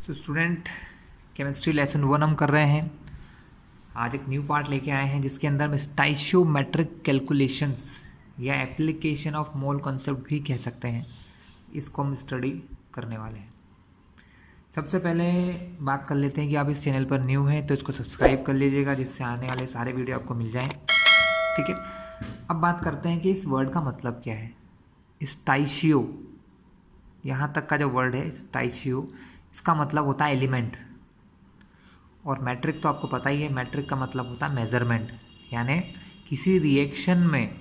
तो student chemistry lesson 1 हम कर रहे हैं। आज एक न्यू पार्ट लेके आए हैं जिसके अंदर में स्टाइशियोमेट्रिक कैलकुलेशंस या एप्लीकेशन ऑफ मोल कॉन्सेप्ट भी कह सकते हैं, इसको हम स्टडी करने वाले हैं। सबसे पहले बात कर लेते हैं कि आप इस चैनल पर न्यू हैं तो इसको सब्सक्राइब कर लीजिएगा जिससे आने वाले सारे वीडियो आपको मिल जाएं। ठीक है, अब बात करते हैं कि इस वर्ड का मतलब क्या है। स्टाइशियो, यहाँ तक का जो वर्ड है स्टाइशियो, इसका मतलब होता है एलिमेंट। और मैट्रिक तो आपको पता ही है, मैट्रिक का मतलब होता है मेजरमेंट, यानी किसी रिएक्शन में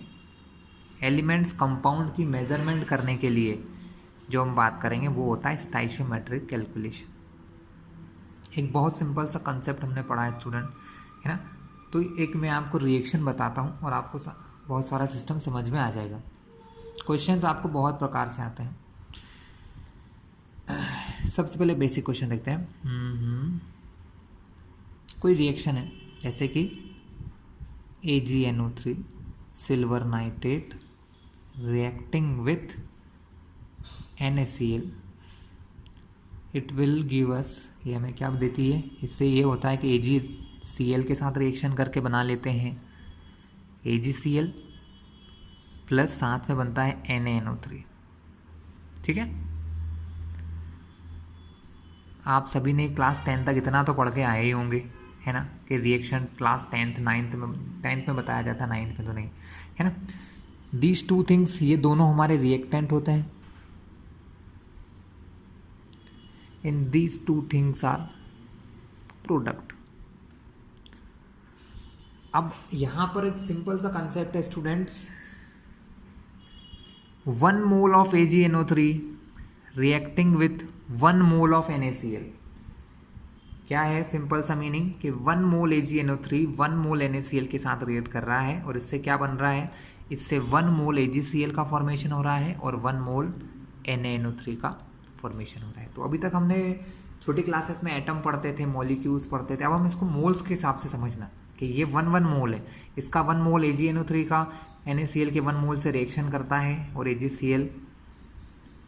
एलिमेंट्स कंपाउंड की मेजरमेंट करने के लिए जो हम बात करेंगे वो होता है स्टाइशियोमेट्रिक कैलकुलेशन। एक बहुत सिंपल सा कंसेप्ट हमने पढ़ा है स्टूडेंट, है ना। तो एक मैं आपको रिएक्शन बताता हूँ और आपको बहुत सारा सिस्टम समझ में आ जाएगा। क्वेश्चंस आपको बहुत प्रकार से आते हैं। सबसे पहले बेसिक क्वेश्चन देखते हैं। कोई रिएक्शन है जैसे कि AgNO3 silver nitrate reacting with NaCl, it will give us, ये हमें क्या देती है, इससे ये होता है कि AgCl के साथ रिएक्शन करके बना लेते हैं AgCl प्लस साथ में बनता है NaNO3। ठीक है, आप सभी ने क्लास 10 तक इतना तो पढ़ के आए ही होंगे, है ना, कि रिएक्शन क्लास 10th 9th में बताया जाता है, 9th में तो नहीं, है ना। दीज टू थिंग्स, ये दोनों हमारे रिएक्टेंट होते हैं। In these two things are product. अब यहां पर एक सिंपल सा कंसेप्ट है students, 1 mole of AgNO3 reacting with 1 mole of NaCl। क्या है सिंपल सा मीनिंग कि 1 मोल AgNO3 1 मोल NaCl के साथ रिएक्ट कर रहा है और इससे क्या बन रहा है, इससे 1 मोल AgCl का फॉर्मेशन हो रहा है और 1 मोल NaNO3 का फॉर्मेशन हो रहा है। तो अभी तक हमने छोटी क्लासेस में एटम पढ़ते थे, मॉलिक्यूल्स पढ़ते थे, अब हम इसको मोल्स के हिसाब से समझना कि ये 1 मोल है, इसका 1 मोल AgNO3 का NaCl के 1 मोल से रिएक्शन करता है और AgCl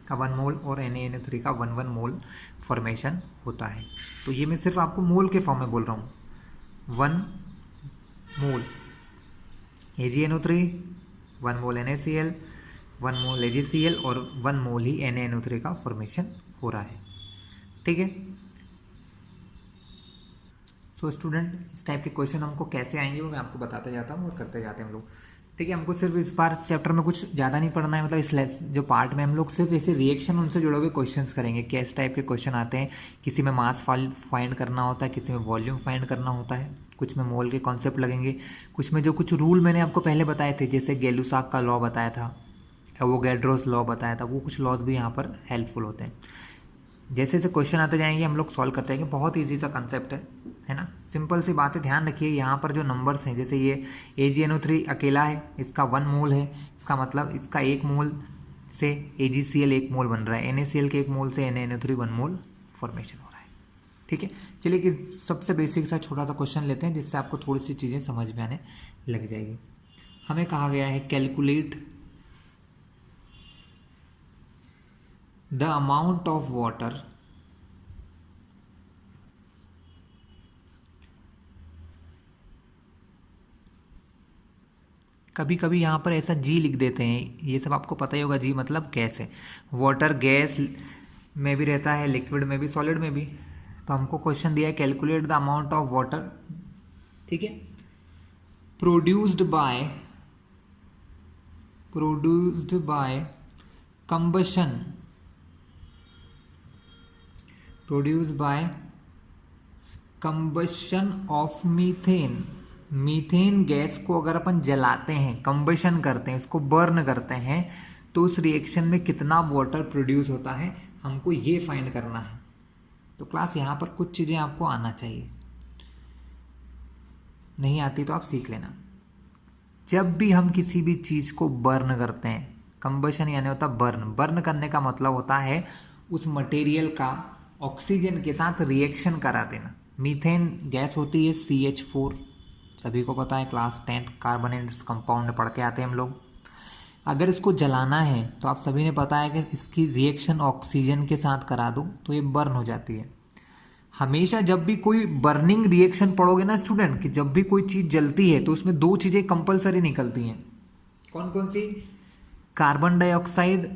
का 1 मोल और NaNO3 का 1 मोल फॉर्मेशन होता है। तो ये मैं सिर्फ आपको मोल के फॉर्म में बोल रहा हूँ। 1 मोल AgNO3, 1 मोल NaCl, 1 मोल AgCl और 1 मोल ही NaNO3 का फॉर्मेशन हो रहा है। ठीक है, सो स्टूडेंट इस टाइप के क्वेश्चन हमको कैसे आएंगे वो मैं आपको बताते जाता हूँ और करते जाते हैं हम लोग। ठीक है, हमको सिर्फ इस बार चैप्टर में कुछ ज़्यादा नहीं पढ़ना है, मतलब इस जो पार्ट में हम लोग सिर्फ ऐसे रिएक्शन उनसे जुड़े हुए क्वेश्चंस करेंगे। किस टाइप के क्वेश्चन आते हैं, किसी में मास फाइंड करना होता है, किसी में वॉल्यूम फाइंड करना होता है, कुछ में मोल के कॉन्सेप्ट लगेंगे, कुछ में जो कुछ रूल मैंने आपको पहले बताए थे जैसे गैलुसाक का लॉ बताया था, एवोगैड्रोस लॉ बताया था, वो कुछ लॉज भी यहाँ पर हेल्पफुल होते हैं। जैसे जैसे क्वेश्चन आते जाएंगे हम लोग सॉल्व करते हैं। बहुत ईजी सा कंसेप्ट है ना, सिंपल सी बात है। ध्यान रखिए यहाँ पर जो नंबर्स हैं, जैसे ये AgNO3 अकेला है, इसका 1 मोल है, इसका मतलब इसका 1 मोल से AgCl 1 मोल बन रहा है, NaCl के 1 मोल से NaNO3 1 मोल फॉर्मेशन हो रहा है। ठीक है, चलिए कि सबसे बेसिक सा छोटा सा क्वेश्चन लेते हैं जिससे आपको थोड़ी सी चीज़ें समझ में आने लग जाएगी। हमें कहा गया है calculate the amount of water कभी कभी यहाँ पर ऐसा G लिख देते हैं, ये सब आपको पता ही होगा। G मतलब गैस है, वाटर गैस में भी रहता है, लिक्विड में भी, सॉलिड में भी। तो हमको क्वेश्चन दिया है calculate the amount of water, ठीक है, produced by combustion, produce by combustion of methane. Methane gas को अगर अपन जलाते हैं, कंबशन करते हैं, उसको बर्न करते हैं, तो उस रिएक्शन में कितना वाटर प्रोड्यूस होता है, हमको ये फाइंड करना है। तो क्लास यहाँ पर कुछ चीज़ें आपको आना चाहिए, नहीं आती तो आप सीख लेना। जब भी हम किसी भी चीज़ को बर्न करते हैं, कंबशन यानी होता बर्न करने का मतलब होता है उस मटेरियल का ऑक्सीजन के साथ रिएक्शन करा देना। मीथेन गैस होती है CH4, सभी को पता है, class 10th carbon and compound में पढ़ के आते हैं हम लोग। अगर इसको जलाना है तो आप सभी ने पता है कि इसकी रिएक्शन ऑक्सीजन के साथ करा दो तो ये बर्न हो जाती है। हमेशा जब भी कोई बर्निंग रिएक्शन पढ़ोगे ना स्टूडेंट, कि जब भी कोई चीज़ जलती है तो उसमें दो चीज़ें कंपलसरी निकलती हैं। कौन कौन सी? कार्बन डाइऑक्साइड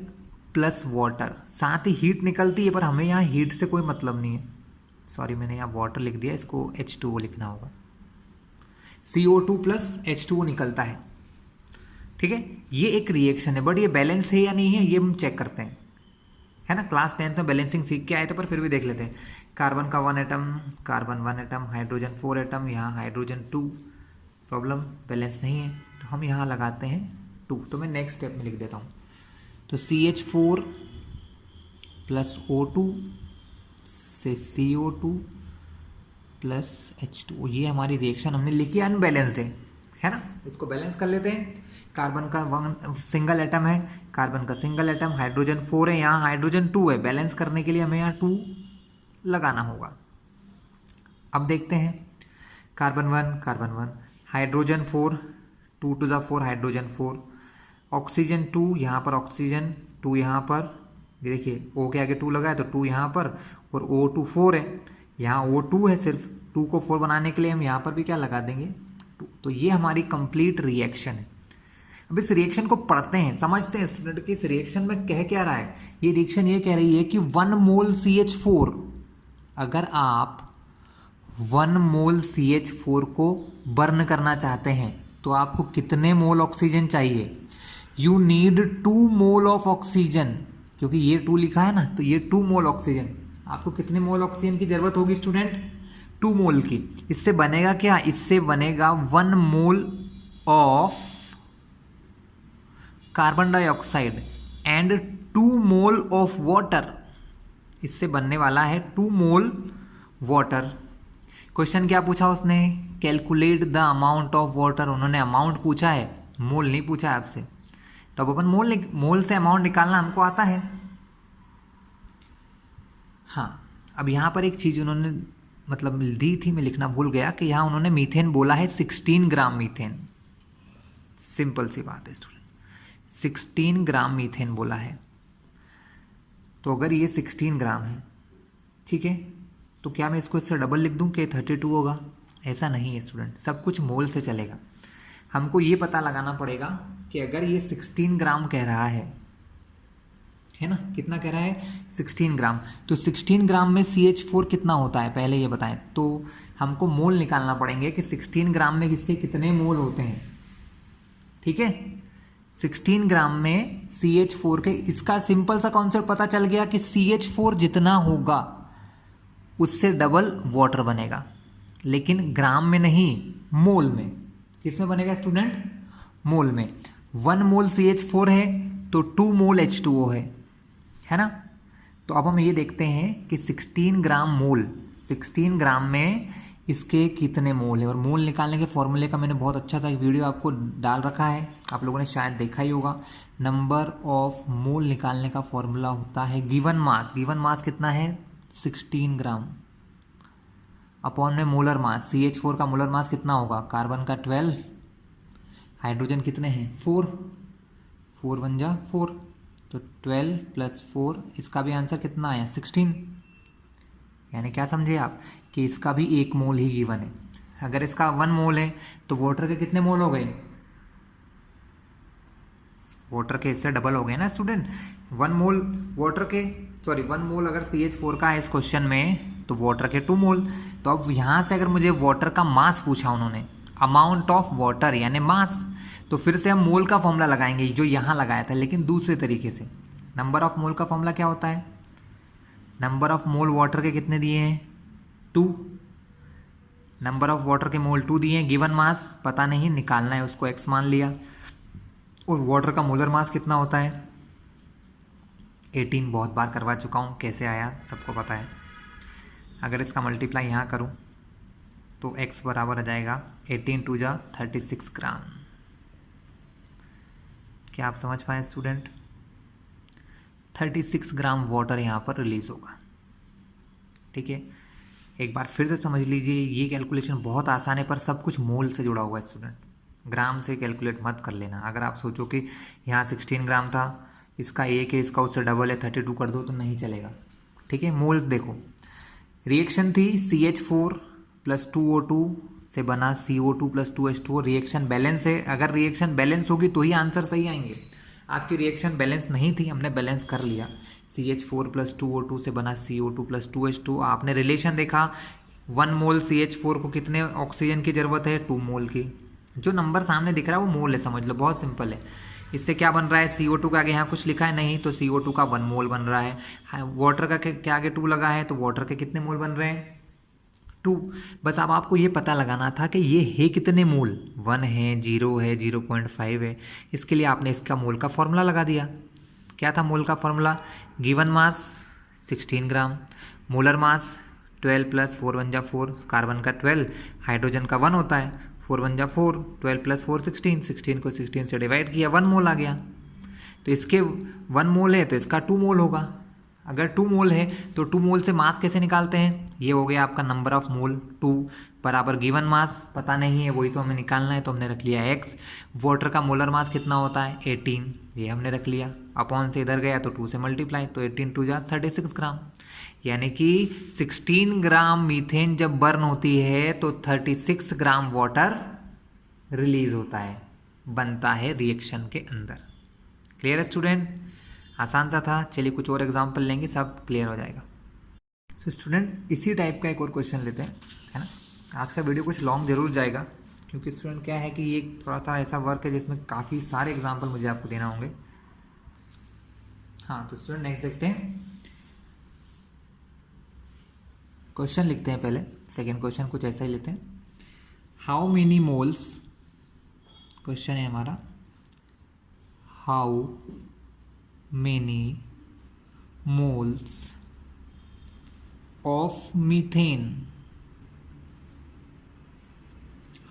प्लस वाटर, साथ ही हीट निकलती है, पर हमें यहाँ हीट से कोई मतलब नहीं है। सॉरी, मैंने यहाँ वाटर लिख दिया, इसको H2O लिखना होगा। CO2 प्लस H2O निकलता है, ठीक है। ये एक रिएक्शन है, बट ये बैलेंस है या नहीं है ये हम चेक करते हैं, है ना। क्लास 10th में बैलेंसिंग सीख के आए थे, पर फिर भी देख लेते हैं। कार्बन का 1 atom, carbon 1 atom, hydrogen 4 atom, यहाँ हाइड्रोजन 2, प्रॉब्लम बैलेंस नहीं है, तो हम यहाँ लगाते हैं 2। तो मैं नेक्स्ट स्टेप में लिख देता हूँ। तो CH4 प्लस O2 से CO2 प्लस H2O, ये हमारी रिएक्शन हमने लिखी अनबैलेंस्ड है ना। इसको बैलेंस कर लेते हैं। कार्बन का 1 सिंगल एटम है, कार्बन का सिंगल एटम, हाइड्रोजन 4 है, यहाँ हाइड्रोजन 2 है। बैलेंस करने के लिए हमें यहाँ 2 लगाना होगा। अब देखते हैं, carbon 1, hydrogen 4, 2 to the 4 hydrogen 4, oxygen 2, यहाँ पर ऑक्सीजन 2, यहाँ पर ये देखिए O के आगे 2 लगा है तो 2 यहाँ पर, और O2 4 है, यहाँ O2 है, सिर्फ 2 को 4 बनाने के लिए हम यहाँ पर भी क्या लगा देंगे 2। तो ये हमारी कंप्लीट रिएक्शन है। अब इस रिएक्शन को पढ़ते हैं, समझते हैं स्टूडेंट कि इस रिएक्शन में कह क्या रहा है। ये रिएक्शन ये कह रही है कि 1 मोल CH4, अगर आप 1 मोल CH4 को बर्न करना चाहते हैं तो आपको कितने मोल ऑक्सीजन चाहिए? You need 2 mole of oxygen, क्योंकि ये 2 लिखा है ना, तो ये 2 मोल ऑक्सीजन। आपको कितने मोल ऑक्सीजन की जरूरत होगी स्टूडेंट? 2 मोल की। इससे बनेगा क्या? इससे बनेगा 1 mole of carbon dioxide and 2 mole of water. इससे बनने वाला है 2 मोल वाटर। क्वेश्चन क्या पूछा उसने? Calculate the amount of water. उन्होंने अमाउंट पूछा है, मोल नहीं पूछा है आपसे। तो अब अपन मोल से अमाउंट निकालना हमको आता है। हाँ, अब यहाँ पर एक चीज़ उन्होंने मतलब दी थी, मैं लिखना भूल गया, कि यहाँ उन्होंने मीथेन बोला है 16 ग्राम मीथेन। सिंपल सी बात है स्टूडेंट, 16 ग्राम मीथेन बोला है। तो अगर ये 16 ग्राम है, ठीक है, तो क्या मैं इसको इससे डबल लिख दूं कि 32 होगा? ऐसा नहीं है स्टूडेंट, सब कुछ मोल से चलेगा। हमको ये पता लगाना पड़ेगा कि अगर ये 16 ग्राम कह रहा है ना, कितना कह रहा है? 16 ग्राम। तो 16 ग्राम में CH4 कितना होता है पहले ये बताएं। तो हमको मोल निकालना पड़ेंगे कि 16 ग्राम में किसके कितने मोल होते हैं, ठीक है। 16 ग्राम में CH4 के, इसका सिंपल सा कॉन्सेप्ट पता चल गया कि CH4 जितना होगा उससे डबल वाटर बनेगा, लेकिन ग्राम में नहीं, मोल में। किस में बनेगा स्टूडेंट? मोल में। 1 मोल CH4 है तो 2 मोल H2O है ना। तो अब हम ये देखते हैं कि 16 ग्राम में इसके कितने मोल है। और मोल निकालने के फॉर्मूले का मैंने बहुत अच्छा सा एक वीडियो आपको डाल रखा है, आप लोगों ने शायद देखा ही होगा। नंबर ऑफ मोल निकालने का फॉर्मूला होता है गिवन मास कितना है? 16 ग्राम अपॉन में मोलर मास। CH4 का मोलर मास कितना होगा? कार्बन का 12, हाइड्रोजन कितने हैं? 4 1 जा 4, तो 12 + 4, इसका भी आंसर कितना आया? 16। यानी क्या समझे आप कि इसका भी 1 मोल ही गिवन है। अगर इसका 1 मोल है तो वाटर के कितने मोल हो गए? वाटर के इससे डबल हो गए ना स्टूडेंट। 1 मोल वाटर के, 1 मोल अगर CH4 का है इस क्वेश्चन में, तो वाटर के 2 मोल। तो अब यहाँ से अगर मुझे वाटर का मास पूछा उन्होंने, अमाउंट ऑफ वाटर यानी मास, तो फिर से हम मोल का फॉर्मूला लगाएंगे जो यहाँ लगाया था, लेकिन दूसरे तरीके से। नंबर ऑफ मोल का फॉर्मूला क्या होता है? नंबर ऑफ मोल वाटर के कितने दिए हैं? 2। नंबर ऑफ वाटर के मोल 2 दिए हैं, गिवन मास पता नहीं, निकालना है, उसको x मान लिया। और वाटर का मोलर मास कितना होता है? 18। बहुत बार करवा चुका हूँ, कैसे आया सबको पता है। अगर इसका मल्टीप्लाई यहाँ करूँ तो x बराबर आ जाएगा 18 2 जा 36 ग्राम। क्या आप समझ पाए स्टूडेंट? 36 ग्राम वाटर यहाँ पर रिलीज होगा, ठीक है। एक बार फिर से समझ लीजिए, ये कैलकुलेशन बहुत आसान है, पर सब कुछ मोल से जुड़ा हुआ है स्टूडेंट। ग्राम से कैलकुलेट मत कर लेना। अगर आप सोचो कि यहाँ 16 ग्राम था, इसका 1 है, इसका उससे डबल है, 32 कर दो, तो नहीं चलेगा, ठीक है। मोल देखो, रिएक्शन थी CH4 प्लस 2O2 से बना CO2 plus 2H2O। Reaction balance है, अगर रिएक्शन बैलेंस होगी तो ही आंसर सही आएंगे। आपकी रिएक्शन बैलेंस नहीं थी, हमने बैलेंस कर लिया। CH4 प्लस 2O2 से बना CO2 प्लस 2H2। आपने रिलेशन देखा, 1 मोल CH4 को कितने ऑक्सीजन की ज़रूरत है, 2 मोल की। जो नंबर सामने दिख रहा है वो मोल है, समझ लो, बहुत सिंपल है। इससे क्या बन रहा है, CO2 का आगे यहाँ कुछ लिखा है नहीं, तो CO2 का 1 मोल बन रहा है। वाटर का क्या आगे 2 लगा है, तो वाटर के कितने मोल बन रहे हैं, 2। बस अब आपको ये पता लगाना था कि ये है कितने मोल, 1 है, 0 है, 0.5 है। इसके लिए आपने इसका मोल का फॉर्मूला लगा दिया। क्या था मोल का फॉर्मूला, गिवन मास 16 ग्राम, मोलर मास 12 प्लस 4 1 जा 4, कार्बन का 12, हाइड्रोजन का 1 होता है, 4 1 जा 4, 12 प्लस 4 16, 16 को 16 से डिवाइड किया, 1 मोल आ गया। तो इसके 1 मोल है तो इसका 2 मोल होगा। अगर 2 मोल है तो 2 मोल से मास कैसे निकालते हैं, ये हो गया आपका नंबर ऑफ मोल 2 बराबर गिवन मास पता नहीं है, वही तो हमें निकालना है, तो हमने रख लिया x। वाटर का मोलर मास कितना होता है 18, ये हमने रख लिया, अपॉन से इधर गया तो 2 से मल्टीप्लाई, तो 18 2 जा 36 ग्राम। यानी कि 16 ग्राम मीथेन जब बर्न होती है तो 36 ग्राम वाटर रिलीज होता है, बनता है रिएक्शन के अंदर। क्लियर है स्टूडेंट, आसान सा था। चलिए कुछ और एग्जांपल लेंगे, सब क्लियर हो जाएगा। तो स्टूडेंट इसी टाइप का एक और क्वेश्चन लेते हैं, है ना। आज का वीडियो कुछ लॉन्ग जरूर जाएगा, क्योंकि स्टूडेंट क्या है कि ये थोड़ा सा ऐसा वर्क है जिसमें काफ़ी सारे एग्जाम्पल मुझे आपको देना होंगे। हाँ, तो स्टूडेंट नेक्स्ट देखते हैं, क्वेश्चन लिखते हैं पहले। सेकेंड क्वेश्चन कुछ ऐसा ही लेते हैं, हाउ मेनी मोल्स, क्वेश्चन है हमारा, how many moles of methane,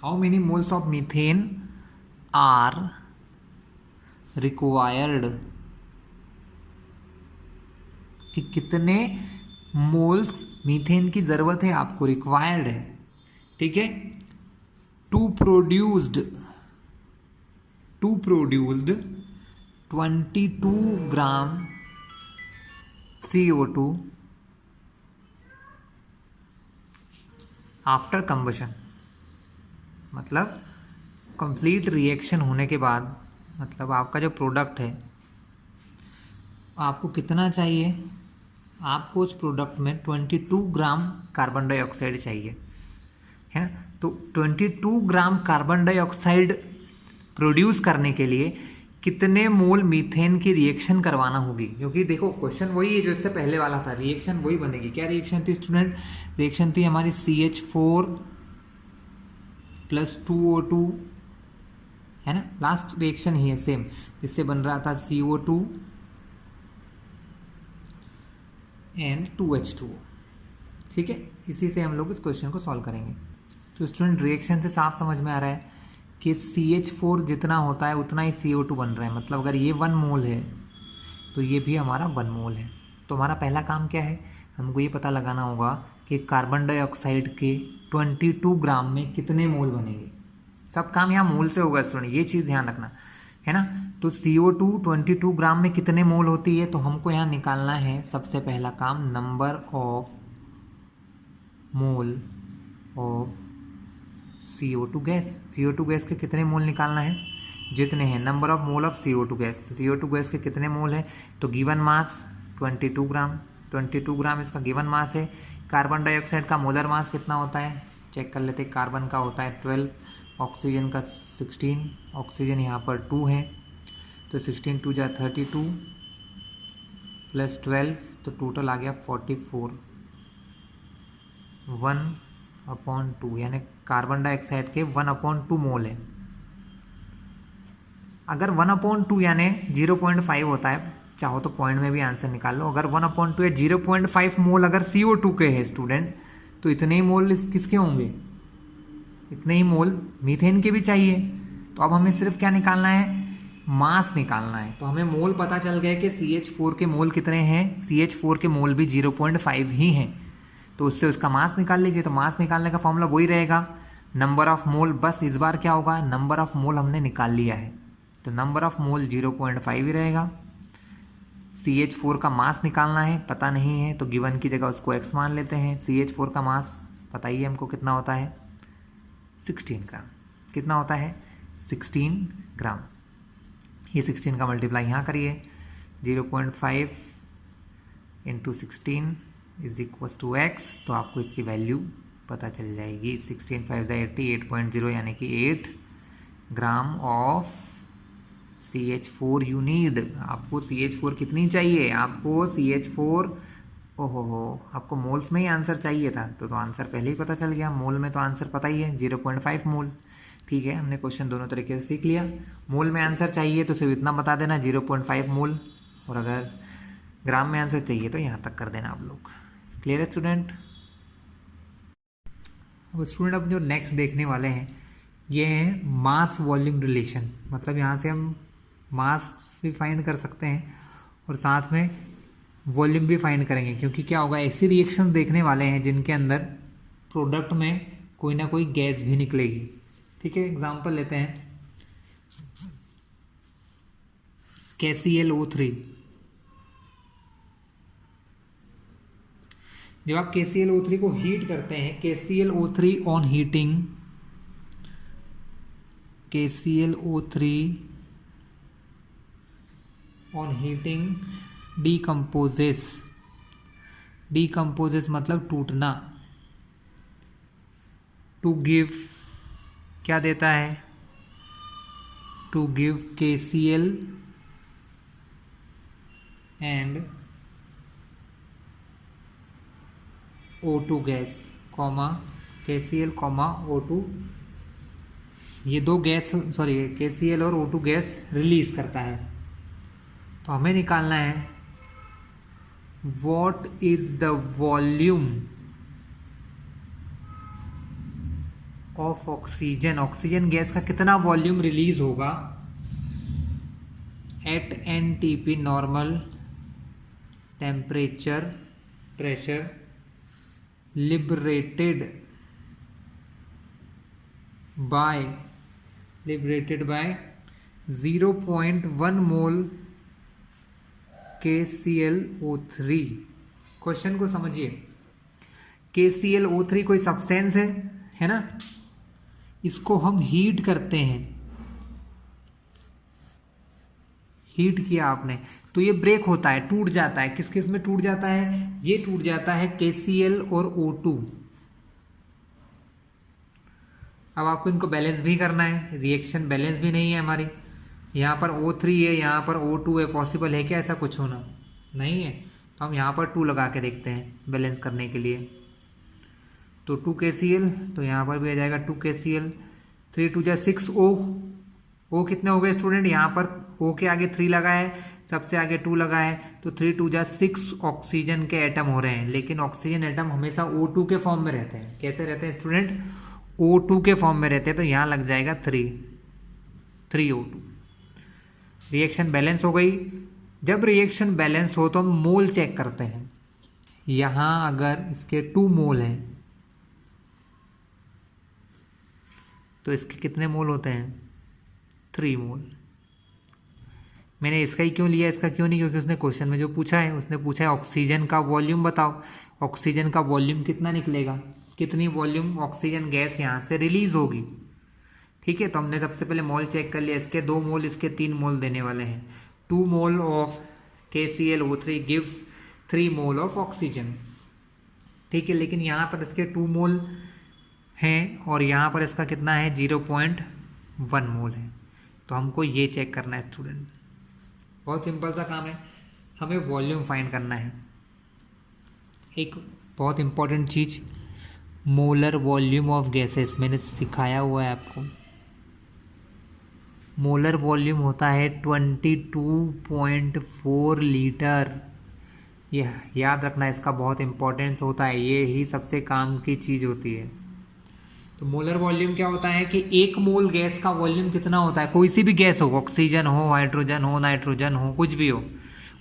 how many moles of methane are required, कि कितने मोल्स मीथेन की ज़रूरत है आपको, रिक्वायर्ड है, ठीक है, to produced 22 gram CO2 after combustion. मतलब कंप्लीट रिएक्शन होने के बाद, मतलब आपका जो प्रोडक्ट है आपको कितना चाहिए, आपको उस प्रोडक्ट में 22 ग्राम कार्बन डाइऑक्साइड चाहिए, है ना। तो 22 ग्राम कार्बन डाइऑक्साइड प्रोड्यूस करने के लिए कितने मोल मीथेन की रिएक्शन करवाना होगी, क्योंकि देखो क्वेश्चन वही है जो इससे पहले वाला था, रिएक्शन वही बनेगी। क्या रिएक्शन थी स्टूडेंट, रिएक्शन थी हमारी CH4 प्लस 2O2, है ना, लास्ट रिएक्शन ही है सेम, इससे बन रहा था CO2 एंड 2H2O, ठीक है। इसी से हम लोग इस क्वेश्चन को सॉल्व करेंगे। तो स्टूडेंट रिएक्शन से साफ समझ में आ रहा है कि CH4 जितना होता है उतना ही CO2 बन रहा है, मतलब अगर ये 1 मोल है तो ये भी हमारा 1 मोल है। तो हमारा पहला काम क्या है, हमको ये पता लगाना होगा कि कार्बन डाइऑक्साइड के 22 ग्राम में कितने मोल बनेंगे। सब काम यहाँ मोल से होगा स्टूडेंट, ये चीज़ ध्यान रखना, है ना। तो CO2 22 ग्राम में कितने मोल होती है, तो हमको यहाँ निकालना है सबसे पहला काम number of mole of CO2 gas. CO2 gas के कितने मोल निकालना है, जितने हैं, number of mole of CO2 gas. CO2 gas के कितने मोल है, तो गिवन मास 22 ग्राम, 22 ग्राम इसका गिवन मास है। कार्बन डाइऑक्साइड का मोलर मास कितना होता है, चेक कर लेते हैं। कार्बन का होता है 12, ऑक्सीजन का 16, ऑक्सीजन यहाँ पर 2 है, तो 16 2 जा 32 प्लस 12, तो टोटल आ गया 44, 1/2, यानी कार्बन डाइऑक्साइड के 1/2 मोल है। अगर 1/2 यानी 0.5 होता है, चाहो तो पॉइंट में भी आंसर निकाल लो। अगर 1/2 या 0.5 मोल अगर CO2 के है स्टूडेंट, तो इतने ही मोल किसके होंगे, इतने ही मोल मीथेन के भी चाहिए। तो अब हमें सिर्फ क्या निकालना है, मास निकालना है। तो हमें मोल पता चल गया कि CH4 के मोल कितने हैं, CH4 के मोल भी 0.5 ही हैं, तो उससे उसका मास निकाल लीजिए। तो मास निकालने का फॉर्मूला वही रहेगा, नंबर ऑफ मोल, बस इस बार क्या होगा, नंबर ऑफ मोल हमने निकाल लिया है, तो नंबर ऑफ मोल 0.5 ही रहेगा। CH4 का मास निकालना है, पता नहीं है तो गिवन की जगह उसको x मान लेते हैं। CH4 का मास पता ही है हमको कितना होता है, 16 ग्राम। कितना होता है, 16 ग्राम। ये 16 का मल्टीप्लाई यहाँ करिए, 0.5 into 16 is equals to x, तो आपको इसकी वैल्यू पता चल जाएगी। 16 5 80, 8.0 यानी कि 8 gram of CH4 you need. आपको CH4 कितनी चाहिए, आपको CH4, ओहो आपको मोल्स में ही आंसर चाहिए था, तो आंसर पहले ही पता चल गया। मोल में तो आंसर पता ही है, 0.5 मोल। ठीक है, हमने क्वेश्चन दोनों तरीके से सीख लिया। मोल में आंसर चाहिए तो सिर्फ इतना बता देना, 0.5 मोल, और अगर ग्राम में आंसर चाहिए तो यहाँ तक कर देना आप लोग। क्लियर है स्टूडेंट? अब जो नेक्स्ट देखने वाले हैं ये है मास वॉल्यूम रिलेशन। मतलब यहाँ से हम मास भी फाइंड कर सकते हैं और साथ में वॉल्यूम भी फाइंड करेंगे, क्योंकि क्या होगा, ऐसी रिएक्शन देखने वाले हैं जिनके अंदर प्रोडक्ट में कोई ना कोई गैस भी निकलेगी। ठीक है, एग्जांपल लेते हैं KClO3। जब आप KClO3 को हीट करते हैं, KClO3 on heating, KClO3 on heating decomposes मतलब टूटना, टू गिव क्या देता है, to give KCl and O2 gas, KCl, O2, ये दो गैस, सॉरी KCl और O2 गैस रिलीज करता है। तो हमें निकालना है what is the volume of oxygen. Oxygen gas का कितना वॉल्यूम रिलीज होगा at NTP, normal temperature pressure, liberated by 0.1 mole KClO3। Question को समझिए, KClO3 कोई सब्सटेंस है ना, इसको हम हीट करते हैं, हीट किया आपने तो ये ब्रेक होता है, टूट जाता है। किस किस में टूट जाता है, ये टूट जाता है KCl और O2। अब आपको इनको बैलेंस भी करना है, रिएक्शन बैलेंस भी नहीं है हमारी, यहाँ पर O3 है, यहाँ पर O2 है। पॉसिबल है क्या ऐसा कुछ होना? नहीं है। तो हम यहाँ पर 2 लगा के देखते हैं बैलेंस करने के लिए। तो 2 KCl, तो यहाँ पर भी आ जाएगा 2 KCl, 3 2 6 O कितने हो गए स्टूडेंट, यहाँ पर O के आगे 3 लगा है, सबसे आगे 2 लगा है, तो 3 2 6 ऑक्सीजन के एटम हो रहे हैं। लेकिन ऑक्सीजन एटम हमेशा O2 के फॉर्म में रहते हैं। कैसे रहते हैं स्टूडेंट? O2 के फॉर्म में रहते हैं। तो यहाँ लग जाएगा 3 O2। रिएक्शन बैलेंस हो गई। जब रिएक्शन बैलेंस हो तो हम मोल चेक करते हैं। यहाँ अगर इसके 2 मोल हैं तो इसके कितने मोल होते हैं? 3 मोल। मैंने इसका ही क्यों लिया, इसका क्यों नहीं? क्योंकि उसने क्वेश्चन में जो पूछा है, उसने पूछा है ऑक्सीजन का वॉल्यूम बताओ। ऑक्सीजन का वॉल्यूम कितना निकलेगा, कितनी वॉल्यूम ऑक्सीजन गैस यहाँ से रिलीज होगी। ठीक है, तो हमने सबसे पहले मोल चेक कर लिया। इसके 2 मोल, इसके 3 मोल देने वाले हैं। 2 mole of KClO3 gives 3 mole of oxygen. ठीक है, लेकिन यहाँ पर इसके 2 मोल हैं और यहाँ पर इसका कितना है, 0.1 मोल है। तो हमको ये चेक करना है स्टूडेंट। बहुत सिंपल सा काम है, हमें वॉल्यूम फाइंड करना है। एक बहुत important cheese, molar volume of gases, मैंने सिखाया हुआ है आपको। मोलर वॉल्यूम होता है 22.4 लीटर। यह याद रखना, इसका बहुत इंपॉर्टेंस होता है, ये ही सबसे काम की चीज़ होती है। तो मोलर वॉल्यूम क्या होता है कि 1 मोल गैस का वॉल्यूम कितना होता है, कोई सी भी गैस हो, ऑक्सीजन हो, हाइड्रोजन हो, नाइट्रोजन हो, कुछ भी हो,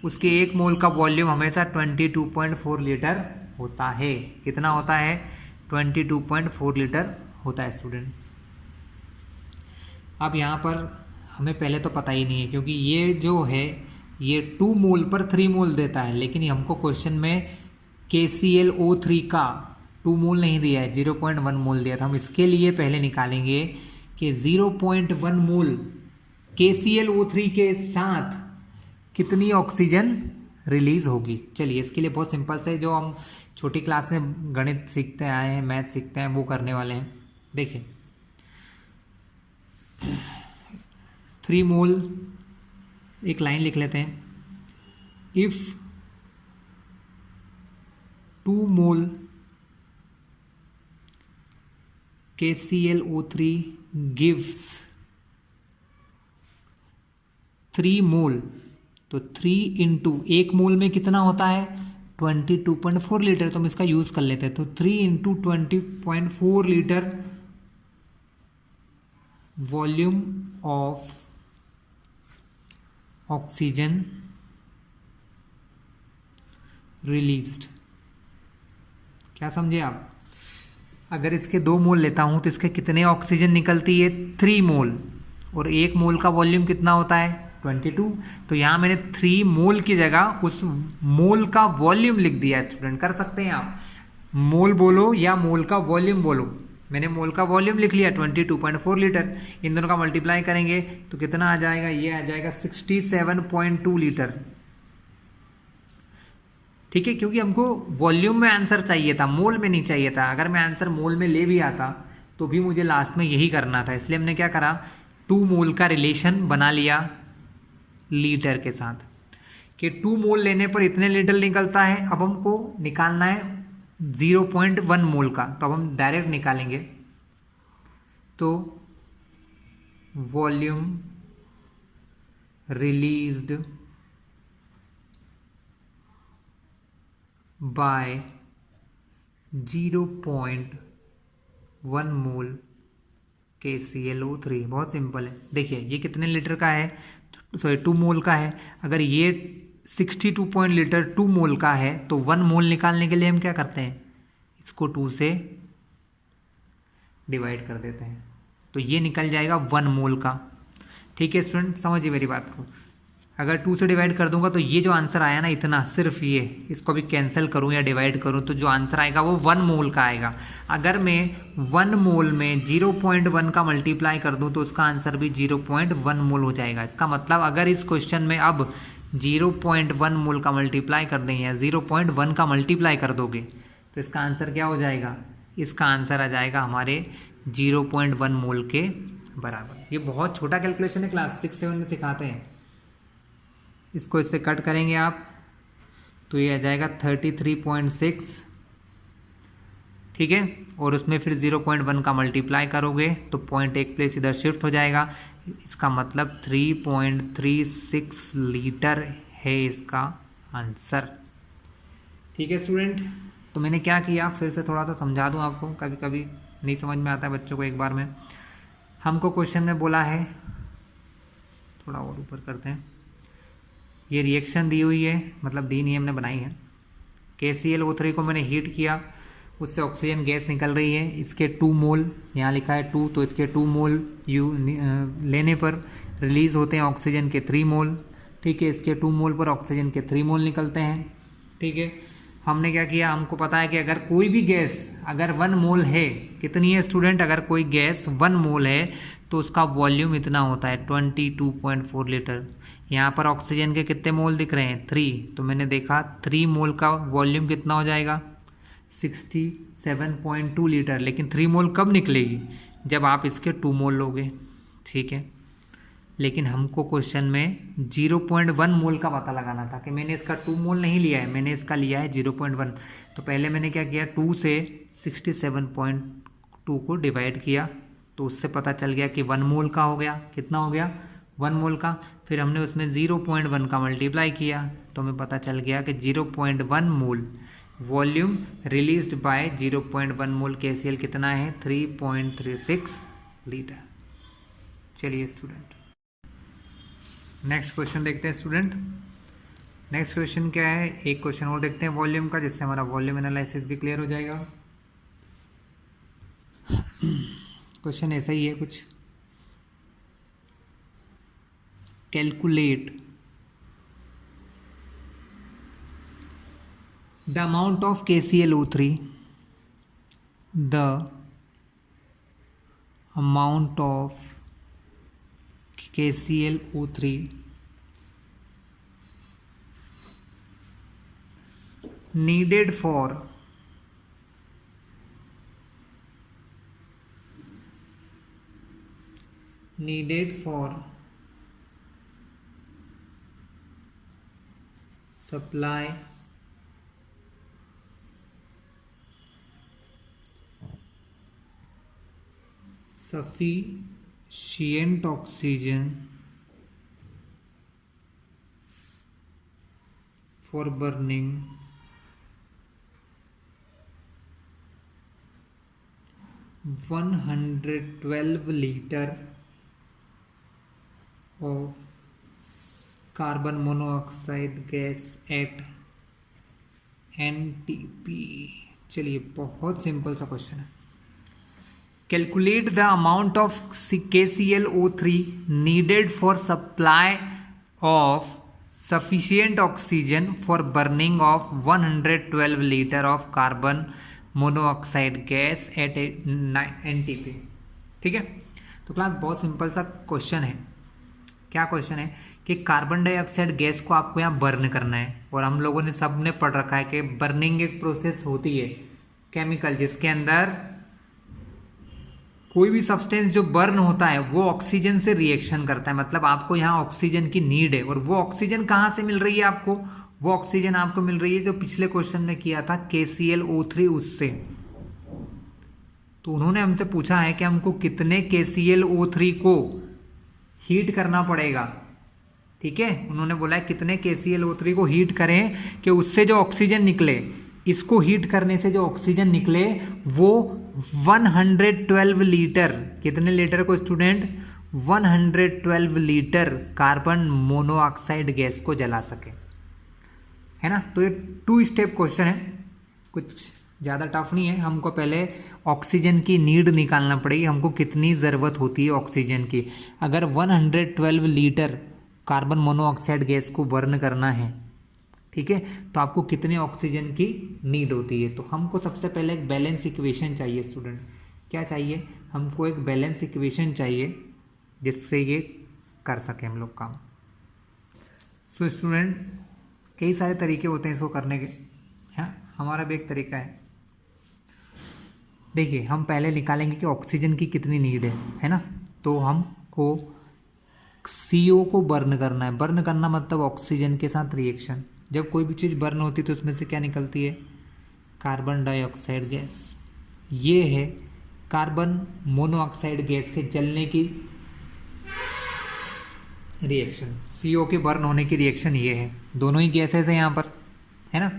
उसके 1 मोल का वॉल्यूम हमेशा 22.4 लीटर होता है। कितना होता है? 22.4 लीटर होता है स्टूडेंट। अब यहाँ पर हमें पहले तो पता ही नहीं है, क्योंकि ये जो है ये 2 मोल पर 3 मोल देता है, लेकिन हमको क्वेश्चन में KClO3 का 2 मोल नहीं दिया है, 0.1 मोल दिया था। हम इसके लिए पहले निकालेंगे कि 0.1 मोल KClO3 के साथ कितनी ऑक्सीजन रिलीज होगी। चलिए इसके लिए बहुत सिंपल से जो हम छोटी क्लास में गणित सीखते आए हैं, मैथ सीखते हैं, वो करने वाले हैं। देखिए 3 मोल, एक लाइन लिख लेते हैं, इफ 2 मोल KClO3 गिव्स 3 मोल, तो 3 इंटू 1 मोल में कितना होता है 22.4 लीटर, तो हम इसका यूज कर लेते हैं। तो 3 into 20.4 litre volume of oxygen released. क्या समझे आप? अगर इसके 2 मोल लेता हूं तो इसके कितने ऑक्सीजन निकलती है 3 मोल, और 1 मोल का वॉल्यूम कितना होता है 22। तो यहाँ मैंने 3 मोल की जगह उस मोल का वॉल्यूम लिख दिया। स्टूडेंट कर सकते हैं आप, मोल बोलो या मोल का वॉल्यूम बोलो। मैंने मोल का वॉल्यूम लिख लिया 22.4 लीटर। इन दोनों का मल्टीप्लाई करेंगे तो कितना आ जाएगा, ये आ जाएगा 67.2 लीटर। ठीक है, क्योंकि हमको वॉल्यूम में आंसर चाहिए था, मोल में नहीं चाहिए था। अगर मैं आंसर मोल में ले भी आता तो भी मुझे लास्ट में यही करना था, इसलिए हमने क्या करा, 2 मोल का रिलेशन बना लिया लीटर के साथ, कि 2 मोल लेने पर इतने लीटर निकलता है। अब हमको निकालना है 0.1 मोल का, तो अब हम डायरेक्ट निकालेंगे। तो volume released by 0.1 mole KClO3। बहुत सिंपल है। देखिए ये कितने लीटर का है, सॉरी 2 मोल का है। अगर ये 62 लीटर 2 मोल का है तो 1 मोल निकालने के लिए हम क्या करते हैं, इसको 2 से डिवाइड कर देते हैं, तो ये निकल जाएगा 1 मोल का। ठीक है स्टूडेंट, समझिए मेरी बात को। अगर 2 से डिवाइड कर दूंगा तो ये जो आंसर आया ना इतना, सिर्फ ये, इसको भी कैंसिल करूं या डिवाइड करूं तो जो आंसर आएगा वो 1 मोल का आएगा। अगर मैं 1 मोल में 0.1 का मल्टीप्लाई कर दूं तो उसका आंसर भी 0.1 मोल हो जाएगा। इसका मतलब अगर इस क्वेश्चन में अब 0.1 मोल का मल्टीप्लाई कर दें या 0.1 का मल्टीप्लाई कर दोगे तो इसका आंसर क्या हो जाएगा, इसका आंसर आ जाएगा हमारे 0.1 मोल के बराबर। ये बहुत छोटा कैलकुलेशन है, क्लास 6-7 में सिखाते हैं। इसको इससे कट करेंगे आप तो ये आ जाएगा 33.6। ठीक है, और उसमें फिर 0.1 का मल्टीप्लाई करोगे तो पॉइंट एक प्लेस इधर शिफ्ट हो जाएगा। इसका मतलब 3.36 लीटर है इसका आंसर। ठीक है स्टूडेंट, तो मैंने क्या किया, फिर से थोड़ा सा समझा दूं आपको, कभी कभी नहीं समझ में आता है बच्चों को एक बार में। हमको क्वेश्चन में बोला है, थोड़ा और ऊपर करते हैं, ये रिएक्शन दी हुई है, मतलब दी नहीं, हमने बनाई है। KClO3 को मैंने हीट किया, उससे ऑक्सीजन गैस निकल रही है। इसके 2 मोल, यहाँ लिखा है 2, तो इसके 2 मोल लेने पर रिलीज़ होते हैं ऑक्सीजन के 3 मोल। ठीक है, इसके 2 मोल पर ऑक्सीजन के 3 मोल निकलते हैं। ठीक है, हमने क्या किया, हमको पता है कि अगर कोई भी गैस अगर 1 मोल है, कितनी है स्टूडेंट, अगर कोई गैस 1 मोल है तो उसका वॉल्यूम इतना होता है 22.4 लीटर। यहाँ पर ऑक्सीजन के कितने मोल दिख रहे हैं 3, तो मैंने देखा 3 मोल का वॉल्यूम कितना हो जाएगा 67.2 लीटर। लेकिन 3 मोल कब निकलेगी, जब आप इसके 2 मोल लोगे। ठीक है, लेकिन हमको क्वेश्चन में 0.1 मोल का पता लगाना था, कि मैंने इसका 2 मोल नहीं लिया है, मैंने इसका लिया है 0.1। तो पहले मैंने क्या किया, 2 से 67.2 को डिवाइड किया, तो उससे पता चल गया कि 1 मोल का हो गया। कितना हो गया 1 मोल का। फिर हमने उसमें 0.1 का मल्टीप्लाई किया तो हमें पता चल गया कि 0.1 mole volume released by 0.1 mole KCl कितना है 3.36 लीटर। चलिए स्टूडेंट नेक्स्ट क्वेश्चन देखते हैं स्टूडेंट। नेक्स्ट क्वेश्चन क्या है, एक क्वेश्चन और देखते हैं वॉल्यूम का, जिससे हमारा वॉल्यूम एनालिसिस भी क्लियर हो जाएगा। क्वेश्चन ऐसा ही है कुछ, calculate the amount of KClO3, the amount of KClO3 needed for supply sufficient oxygen for burning 112 liter of carbon monoxide gas at NTP। चलिए बहुत सिंपल सा क्वेश्चन है। Calculate the amount of KClO3 needed for supply of sufficient oxygen for burning of 112 liter of carbon monoxide gas at NTP। ठीक है, तो class बहुत simple सा question है। क्या क्वेश्चन है कि कार्बन डाइऑक्साइड गैस को आपको यहाँ बर्न करना है, और हम लोगों ने सब ने पढ़ रखा है कि बर्निंग एक प्रोसेस होती है केमिकल, जिसके अंदर कोई भी सब्सटेंस जो बर्न होता है वो ऑक्सीजन से रिएक्शन करता है। मतलब आपको यहाँ ऑक्सीजन की नीड है, और वो ऑक्सीजन कहाँ से मिल रही है आपको? वो ऑक्सीजन आपको मिल रही है जो पिछले क्वेश्चन में किया था KClO3 उससे। तो उन्होंने हमसे पूछा है कि हमको कितने KClO3 को हीट करना पड़ेगा। ठीक है, उन्होंने बोला है कितने KClO3 को हीट करें कि उससे जो ऑक्सीजन निकले, इसको हीट करने से जो ऑक्सीजन निकले वो 112 लीटर, कितने लीटर को student? 112 litre carbon monoxide gas को जला सके, है ना। तो ये 2 स्टेप क्वेश्चन है, कुछ ज़्यादा टफ नहीं है। हमको पहले ऑक्सीजन की नीड निकालना पड़ेगी, हमको कितनी ज़रूरत होती है ऑक्सीजन की। अगर 112 लीटर कार्बन मोनोऑक्साइड गैस को बर्न करना है, ठीक है, तो आपको कितने ऑक्सीजन की नीड होती है। तो हमको सबसे पहले एक बैलेंस इक्वेशन चाहिए स्टूडेंट। क्या चाहिए? हमको एक बैलेंस इक्वेशन चाहिए जिससे ये कर सके हम लोग काम। सो स्टूडेंट, कई सारे तरीके होते हैं इसको करने के, हाँ, हमारा भी एक तरीका है। देखिए, हम पहले निकालेंगे कि ऑक्सीजन की कितनी नीड है ना। तो हमको CO को बर्न करना है। बर्न करना मतलब ऑक्सीजन के साथ रिएक्शन। जब कोई भी चीज़ बर्न होती है तो उसमें से क्या निकलती है? Carbon dioxide gas. ये है कार्बन मोनोऑक्साइड गैस के जलने की रिएक्शन, CO के बर्न होने की रिएक्शन ये है। दोनों ही गैसेस है यहाँ पर, है ना।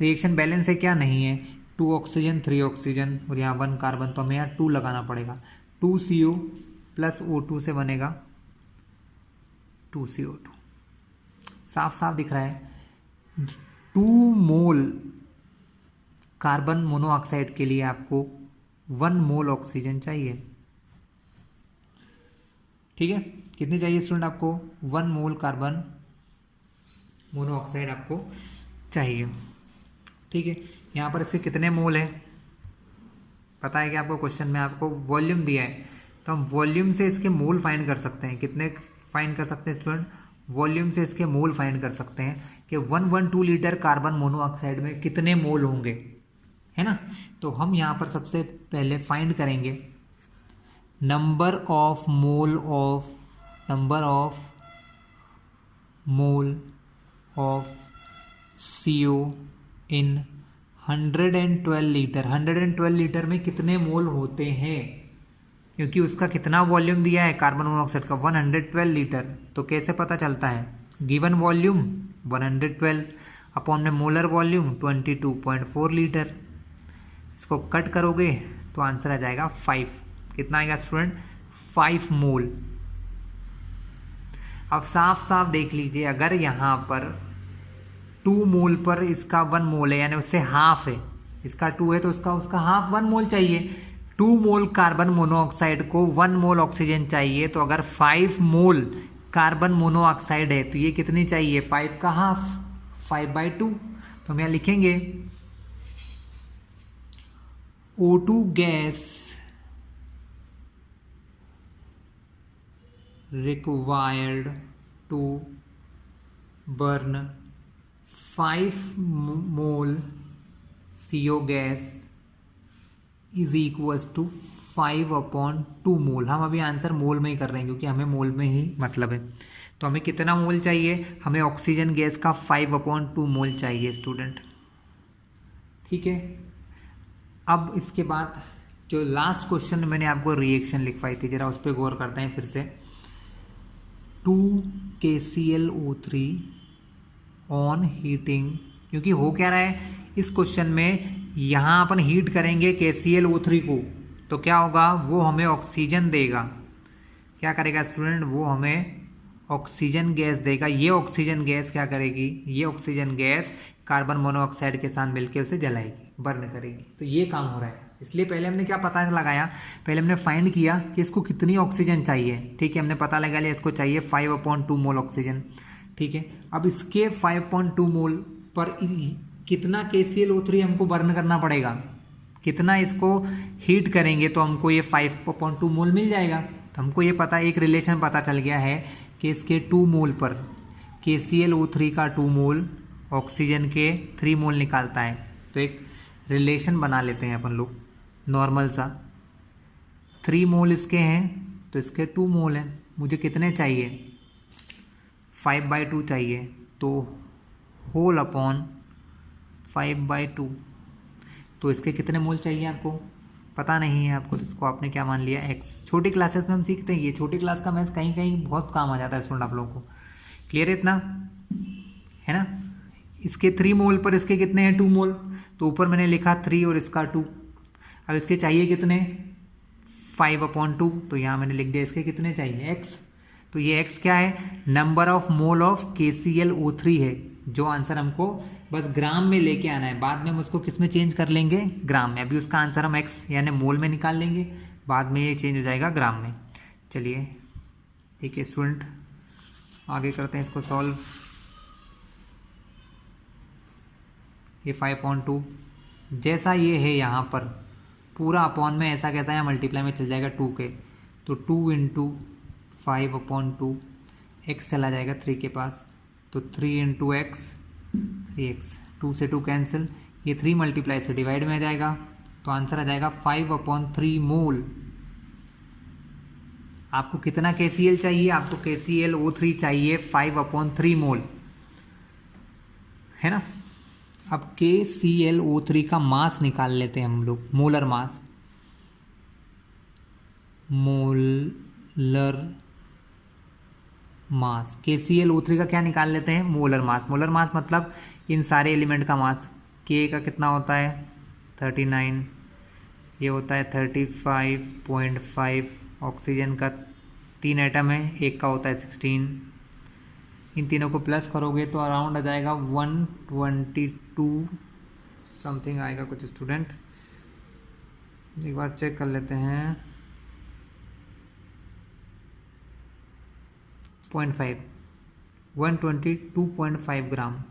रिएक्शन बैलेंस है क्या? नहीं है। 2 ऑक्सीजन 3 ऑक्सीजन और यहाँ 1 कार्बन, तो हमें यहाँ 2 लगाना पड़ेगा। 2 CO प्लस O2 से बनेगा 2 CO2। साफ साफ दिख रहा है। 2 मोल कार्बन मोनोऑक्साइड के लिए आपको 1 मोल ऑक्सीजन चाहिए। ठीक है, कितनी चाहिए स्टूडेंट आपको? 1 मोल कार्बन मोनोऑक्साइड आपको चाहिए। ठीक है, यहाँ पर इसके कितने मोल है पता है कि आपको? क्वेश्चन में आपको वॉल्यूम दिया है, तो हम वॉल्यूम से इसके मोल फाइंड कर सकते हैं। कितने फाइंड कर सकते हैं स्टूडेंट? वॉल्यूम से इसके मोल फाइंड कर सकते हैं कि 112 लीटर कार्बन मोनोऑक्साइड में कितने मोल होंगे, है ना। तो हम यहाँ पर सबसे पहले फाइंड करेंगे number of mole of CO in 112 litre. 112 litre में कितने मोल होते हैं, क्योंकि उसका कितना वॉल्यूम दिया है कार्बन मोनोऑक्साइड का? 112 लीटर। तो कैसे पता चलता है? गिवन वॉल्यूम 112 अपॉन में मोलर वॉल्यूम 22.4 लीटर। इसको कट करोगे तो आंसर आ जाएगा 5। कितना आएगा स्टूडेंट? 5 मोल। अब साफ साफ देख लीजिए, अगर यहाँ पर 2 मोल पर इसका 1 मोल है, यानी उससे हाफ है। इसका 2 है तो उसका हाफ 1 मोल चाहिए। 2 मोल कार्बन मोनोऑक्साइड को 1 मोल ऑक्सीजन चाहिए। तो अगर 5 मोल कार्बन मोनोऑक्साइड है तो ये कितनी चाहिए? 5 का हाफ, 5/2। तो हम यहाँ लिखेंगे O2 gas required to burn 5 mole CO gas is equals to 5/2 मोल। हम अभी आंसर मोल में ही कर रहे हैं क्योंकि हमें मोल में ही मतलब है। तो हमें कितना मोल चाहिए? हमें ऑक्सीजन गैस का 5/2 मोल चाहिए स्टूडेंट। ठीक है, अब इसके बाद जो लास्ट क्वेश्चन मैंने आपको रिएक्शन लिखवाई थी, जरा उस पर गौर करते हैं फिर से। 2 KClO3 ऑन हीटिंग, क्योंकि हो क्या रहा है इस क्वेश्चन में, यहाँ अपन हीट करेंगे KClO3 को तो क्या होगा, वो हमें ऑक्सीजन देगा। क्या करेगा स्टूडेंट? वो हमें ऑक्सीजन गैस देगा। ये ऑक्सीजन गैस क्या करेगी? ये ऑक्सीजन गैस कार्बन मोनोऑक्साइड के साथ मिलकर उसे जलाएगी, बर्न करेगी। तो ये काम हो रहा है। इसलिए पहले हमने क्या पता लगाया, पहले हमने फाइंड किया कि इसको कितनी ऑक्सीजन चाहिए। ठीक है, हमने पता लगा लिया इसको चाहिए 5/2 मोल ऑक्सीजन। ठीक है, अब इसके 5/2 मोल पर कितना KClO3 हमको बर्न करना पड़ेगा, कितना इसको हीट करेंगे तो हमको ये 5/2 मोल मिल जाएगा। तो हमको ये पता, एक रिलेशन पता चल गया है कि इसके 2 मोल पर KClO3 का 2 मोल ऑक्सीजन के 3 मोल निकालता है। तो एक रिलेशन बना लेते हैं अपन लोग नॉर्मल सा। 3 मोल इसके हैं तो इसके 2 मोल हैं। मुझे कितने चाहिए? 5/2 चाहिए। तो होल अपॉन 5/2, तो इसके कितने मोल चाहिए आपको पता नहीं है आपको, तो इसको आपने क्या मान लिया? x। छोटी क्लासेस में हम सीखते हैं, ये छोटी क्लास का मैथ्स कहीं कहीं बहुत काम आ जाता है स्टूडेंट आप लोगों को। क्लियर है इतना, है ना? इसके 3 मोल पर इसके कितने हैं? 2 मोल। तो ऊपर मैंने लिखा 3 और इसका 2। अब इसके चाहिए कितने? 5/2। तो यहाँ मैंने लिख दिया इसके कितने चाहिए? x। तो ये x क्या है? Number of mole of KClO3 है। जो आंसर हमको बस ग्राम में लेके आना है, बाद में हम उसको किस में चेंज कर लेंगे? ग्राम में। अभी उसका आंसर हम x यानी मोल में निकाल लेंगे, बाद में ये चेंज हो जाएगा ग्राम में। चलिए ठीक है स्टूडेंट, आगे करते हैं इसको सॉल्व। ये 5/2 जैसा ये है यहाँ पर पूरा अपॉन में, ऐसा कैसा है मल्टीप्लाई में चल जाएगा 2 के। तो 2 × 5/2, x चला जाएगा 3 के पास, तो 3 × x 3x, 2 से 2 कैंसिल, ये 3 मल्टीप्लाई से डिवाइड में आ जाएगा। तो आंसर आ जाएगा 5/3 मोल। आपको कितना KCl चाहिए? आपको KClO3 चाहिए 5/3 मोल, है ना? अब KClO3 का मास निकाल लेते हैं हम लोग, molar mass. Molar mass, KClO3 का क्या निकाल लेते हैं? Molar mass. मोलर मास मतलब इन सारे एलिमेंट का मास। K का कितना होता है? 39, ये होता है 35.5। ऑक्सीजन का 3 एटम है, एक का होता है 16। इन तीनों को प्लस करोगे तो अराउंड आ जाएगा 122 समथिंग आएगा कुछ स्टूडेंट। एक बार चेक कर लेते हैं। 122.5 ग्राम।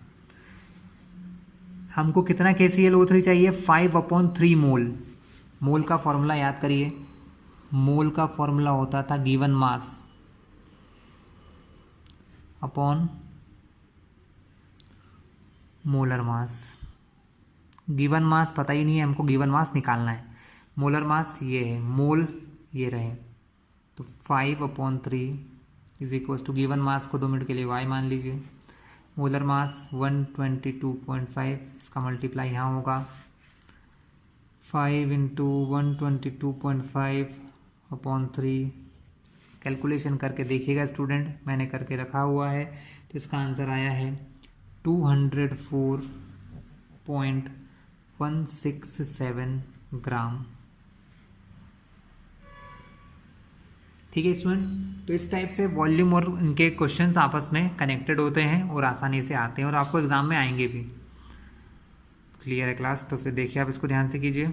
हमको कितना KClO3 चाहिए? 5/3 मोल। मोल का फॉर्मूला याद करिए, मोल का फॉर्मूला होता था given mass upon molar mass. Given mass पता ही नहीं है हमको, गिवन मास निकालना है। मोलर मास ये है, मोल ये रहे, तो 5/3 is equal to given mass को 2 मिनट के लिए y मान लीजिए। मोलर मास 122.5, इसका मल्टीप्लाई यहाँ होगा 5 × 122.5/3। कैलकुलेशन करके देखिएगा स्टूडेंट, मैंने करके रखा हुआ है। तो इसका आंसर आया है 204.167 ग्राम। ठीक है स्टूडेंट, तो इस टाइप से वॉल्यूम और इनके क्वेश्चंस आपस में कनेक्टेड होते हैं और आसानी से आते हैं और आपको एग्जाम में आएंगे भी। क्लियर है क्लास? तो फिर देखिए आप इसको ध्यान से कीजिए।